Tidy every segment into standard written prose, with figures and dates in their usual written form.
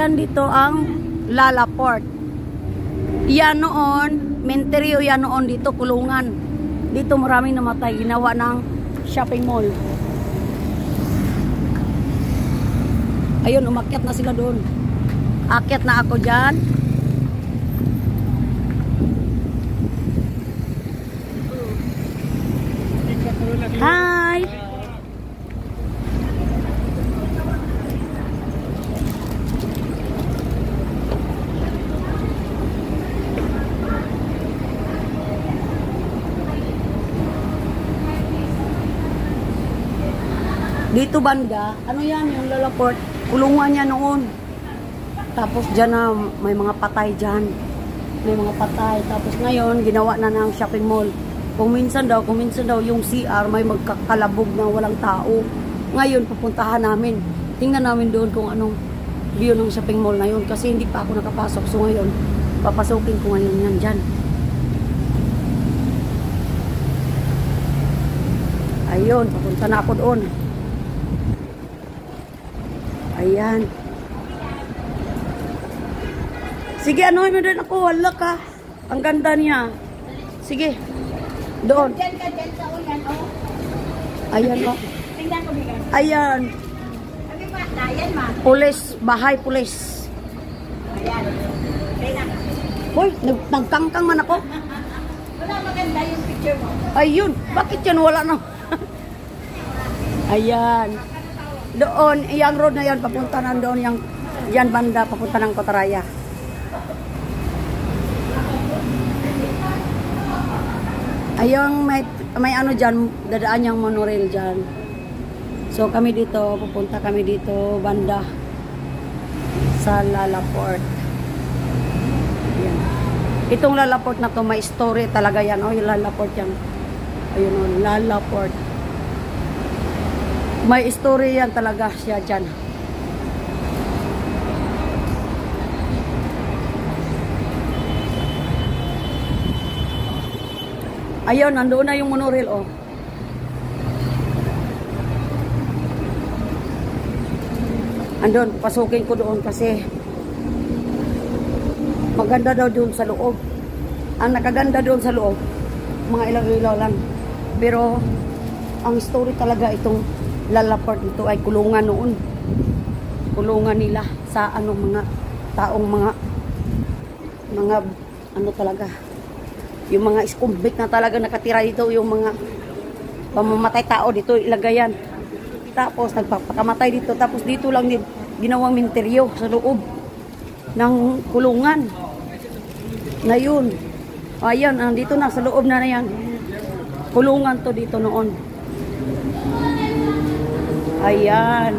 Ayan dito ang Lalaport. Yan noon, menteryo yan noon dito, kulungan. Dito maraming namatay, ginawa ng shopping mall. Ayun, umakyat na sila doon. Akyat na ako dyan. Hi! Dito banda, ano yan, yung Lalaport, kulungan niya noon. Tapos dyan na, may mga patay dyan. May mga patay. Tapos ngayon, ginawa na ng shopping mall. Kung minsan daw yung CR may magkakalabog na walang tao. Ngayon, pupuntahan namin. Tingnan namin doon kung anong view ng shopping mall na yun. Kasi hindi pa ako nakapasok. So ngayon, papasukin ko ngayon yan dyan. Ayun, papunta na ako doon. Ayan. Sige, ano din ako. Wala ka. Ang ganda niya. Sige. Doon. Diyan ka, diyan sa ulan, oh. Ayan, oh. Tingnan ko, bigan. Ayan. Sabi pa, dayan, ma. Pulis. Bahay pulis. Ayan. Tingnan. Hoy, nagkangkang man ako. Wala maganda yung picture mo. Ayun. Bakit yan wala na? Ayan. Doon, yung road na yan, papunta na doon, yan banda, papunta ng Kotaraya. Ayun, may ano dyan, dadaan yung monorail dyan. So kami dito, pupunta kami dito, banda, sa Lalaport. Ayan. Itong Lalaport na to, may story talaga yan, oh, yung Lalaport yan. Ayun, oh, Lalaport. May story yan talaga siya dyan. Ayun, nandoon na yung monorail, oh. Andun, pasukin ko doon kasi maganda daw doon sa loob. Ang nakaganda doon sa loob, mga ilaw-ilaw lang. Pero, ang story talaga itong Lalaport ito ay kulungan noon. Kulungan nila sa anong mga taong mga ano talaga. Yung mga iskumbik na talaga nakatira dito, yung mga pamamatay tao dito ilagayan. Tapos nagpapakamatay dito, tapos dito lang din ginawang menteryo sa loob ng kulungan. Na yun. Ayan, dito na sa loob na yan. Kulungan to dito noon. Ayan.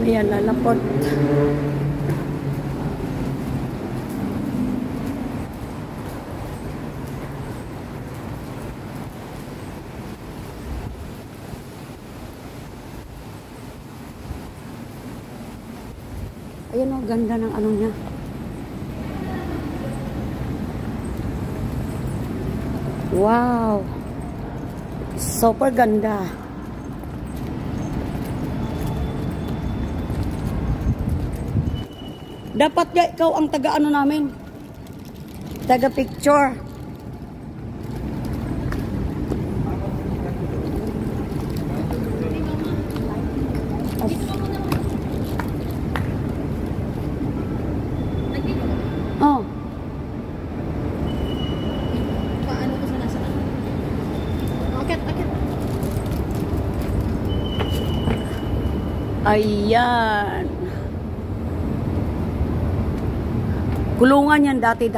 Ayan, Lalaport. Ayan, oh, ganda ng ano niya. Wow. Super ganda. Dapat ga ikaw ang taga-ano namin. Taga-picture. Oh. Ayan. Kulungan yan dati.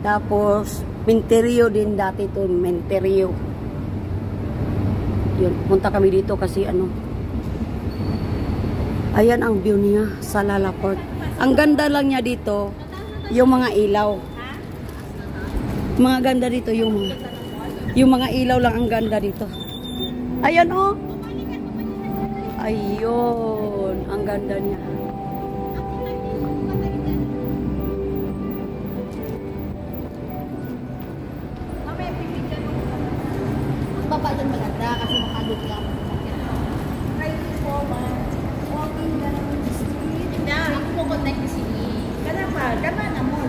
Tapos, menteryo din dati to, menteryo. Yun, punta kami dito kasi ano. Ayan ang view niya sa Lalaport. Ang ganda lang niya dito, yung mga ilaw. Mga ganda dito yung mga ilaw lang ang ganda dito. Ayan, oh. Ayun, ang ganda niya. Baba dyan maganda kasi makadot lang. Gama na mo.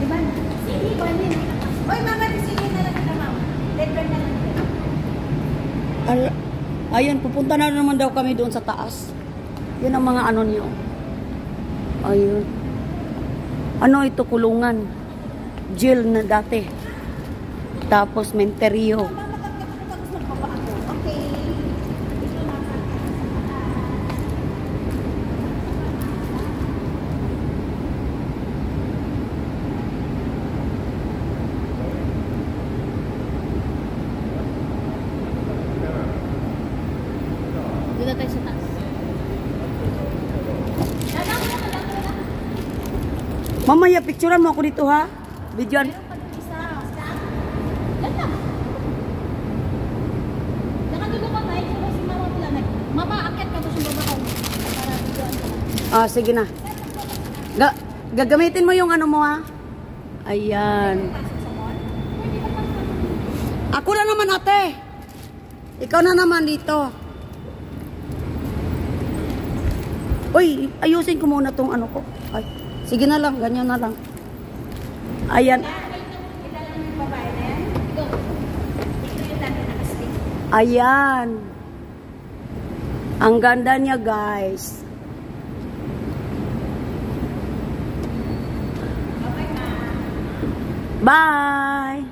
Diba? Sige, panin. Oy, mama, sige na lang ka, mama. Later na lang. Ayun, pupunta na naman daw kami doon sa taas. Yun ang mga ano niyo. Ayun. Ano ito, kulungan. Jail na dati. Tapos menterio. Mama, tapos magbaba ako. Okay. Dito tayo sa taas. Mamaya, picturean mo ako dito, ha? Videoan. Mama, akit ka ba sa baba ko? Para videoan ka. Ah, sige na. Gagamitin mo yung ano mo, ha? Ayan. Ako na naman, ate. Ikaw na naman dito. Uy, ayusin ko muna tong ano ko. Ay, sige na lang, ganyan na lang. Ayan. Ayan. Ang ganda niya, guys. Bye!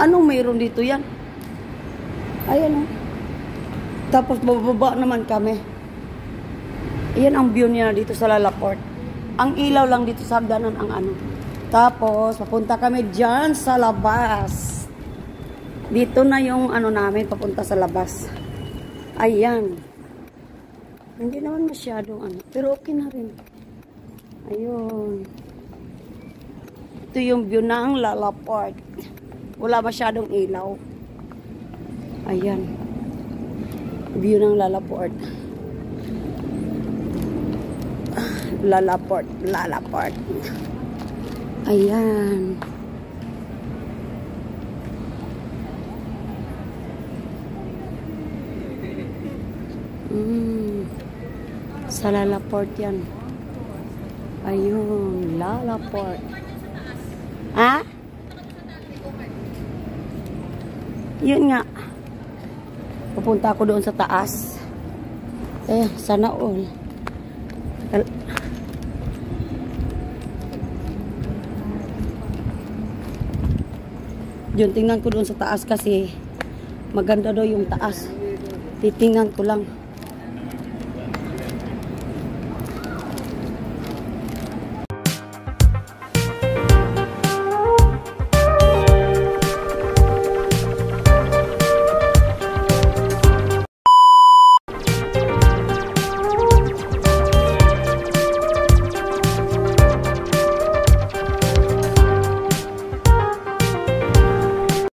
Anong mayroon dito yan? Ayan o. Tapos bababa naman kami. Ayan ang view niya dito sa Lalaport. Ang ilaw lang dito sa hagdanan ang ano. Tapos papunta kami dyan sa labas. Dito na yung ano namin papunta sa labas. Ayan. Hindi naman masyadong ano. Pero okay na rin. Ayun. Ito yung view ng Lalaport. Wala masyadong ilaw. Ayan. View ng Lalaport. Lalaport. Lalaport. Ayan. Sa Lalaport yan. Ayun. Lalaport. Ha? Yun nga. Pupunta ako doon sa taas. Sana all. Yun, tingnan ko doon sa taas kasi maganda daw yung taas. Titingnan ko lang.